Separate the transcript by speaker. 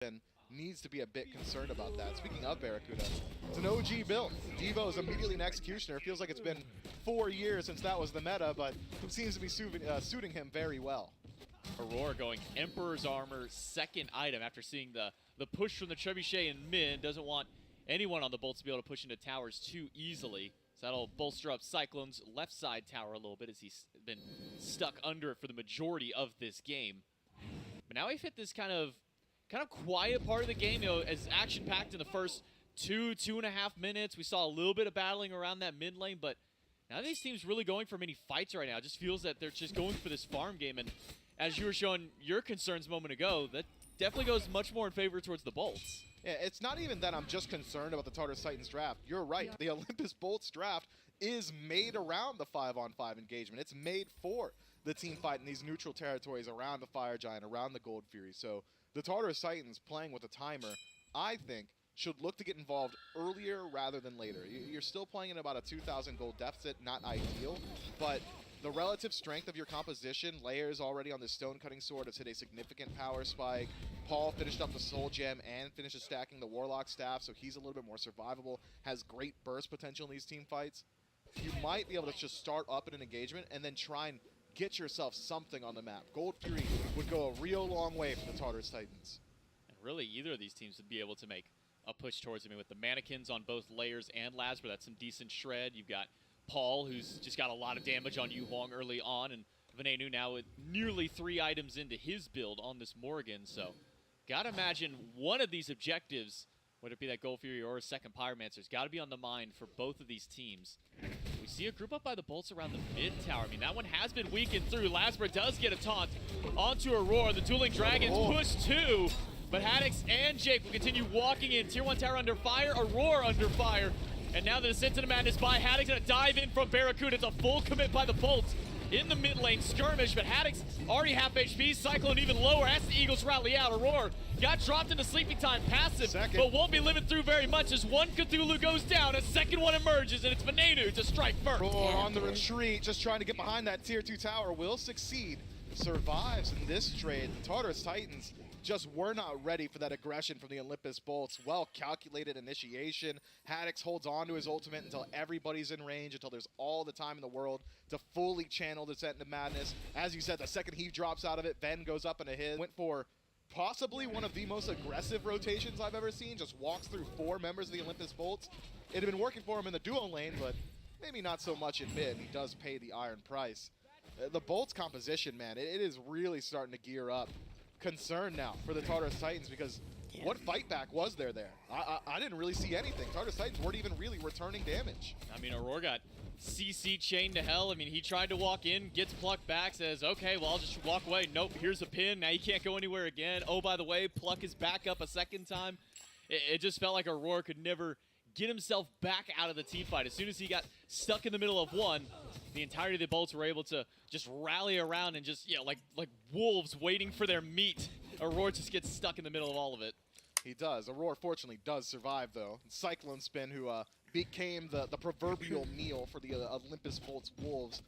Speaker 1: and needs to be a bit concerned about that. Speaking of Barracuda, it's an OG build. Devo is immediately an Executioner. It feels like it's been 4 years since that was the meta, but it seems to be suiting him very well.
Speaker 2: Aurora going Emperor's Armor, second item after seeing the push from the Trebuchet in mid. Doesn't want anyone on the Bolts to be able to push into towers too easily. So that'll bolster up Cyclone's left side tower a little bit as he's been stuck under it for the majority of this game. But now we've hit this kind of quiet part of the game, as action-packed in the first 2.5 minutes. We saw a little bit of battling around that mid lane, but now these teams really going for many fights right now. It just feels that they're just going for this farm game, and as you were showing your concerns a moment ago, that definitely goes much more in favor towards the Bolts.
Speaker 1: Yeah, it's not even that I'm just concerned about the Tartarus Titans draft. You're right. The Olympus Bolts draft is made around the 5-on-5 engagement. It's made for the team fight in these neutral territories around the Fire Giant, around the Gold Fury. So the Tartarus Titans playing with a timer, I think, should look to get involved earlier rather than later. You're still playing in about a 2,000 gold deficit, not ideal, but the relative strength of your composition, Layers already on the Stone Cutting Sword has hit a significant power spike. Paul finished up the Soul Gem and finishes stacking the Warlock Staff, so he's a little bit more survivable, has great burst potential in these team fights. You might be able to just start up in an engagement and then try and get yourself something on the map. Gold Fury would go a real long way for the Tartarus Titans.
Speaker 2: And really, either of these teams would be able to make a push towards him. With the mannequins on both Layers and Lasper, that's some decent shred. You've got Paul, who's just got a lot of damage on Yu Huang early on, and Venenu now with nearly 3 items into his build on this Morrigan. So, gotta imagine one of these objectives, whether it be that Gold Fury or a second Pyromancer, has got to be on the mind for both of these teams. We see a group up by the Bolts around the mid tower. I mean, that one has been weakened through. Lasper does get a taunt onto Aurora. The Dueling Dragons push 2, but Haddix and Jake will continue walking in. Tier 1 tower under fire, Aurora under fire. And now the Descent into Madness by Haddix, gonna dive in from Barracuda. It's a full commit by the Bolts in the mid lane skirmish, but Haddix already half HP, Cyclone even lower as the Eagles rally out. Aurora got dropped into Sleeping Time passive, but won't be living through very much as one Cthulhu goes down, a second one emerges, and it's Venenu to strike first.
Speaker 1: Roar on the retreat, just trying to get behind that Tier 2 tower, will succeed, survives in this trade. The Tartarus Titans just were not ready for that aggression from the Olympus Bolts. Well-calculated initiation. Haddix holds on to his ultimate until everybody's in range, until there's all the time in the world to fully channel Descent into Madness. As you said, the second he drops out of it, Ben goes up into his. Went for possibly one of the most aggressive rotations I've ever seen. Just walks through 4 members of the Olympus Bolts. It had been working for him in the duo lane, but maybe not so much in mid. He does pay the iron price. The Bolts composition, man, it is really starting to gear up. Concern now for the Tartarus Titans, because what fight back was there? I didn't really see anything. Tartarus Titans weren't even really returning damage.
Speaker 2: I mean, Aurora got CC chained to hell. I mean, he tried to walk in, gets plucked back, says, okay, well, I'll just walk away. Nope, here's a pin. Now you can't go anywhere again. Oh, by the way, Pluck is back up a second time. It just felt like Aurora could never get himself back out of the team fight. As soon as he got stuck in the middle of one, the entirety of the Bolts were able to just rally around and just, like wolves waiting for their meat. Aurora just gets stuck in the middle of all of it.
Speaker 1: He does. Aurora fortunately does survive, though. Cyclone Spin, who became the proverbial meal for the Olympus Bolts Wolves,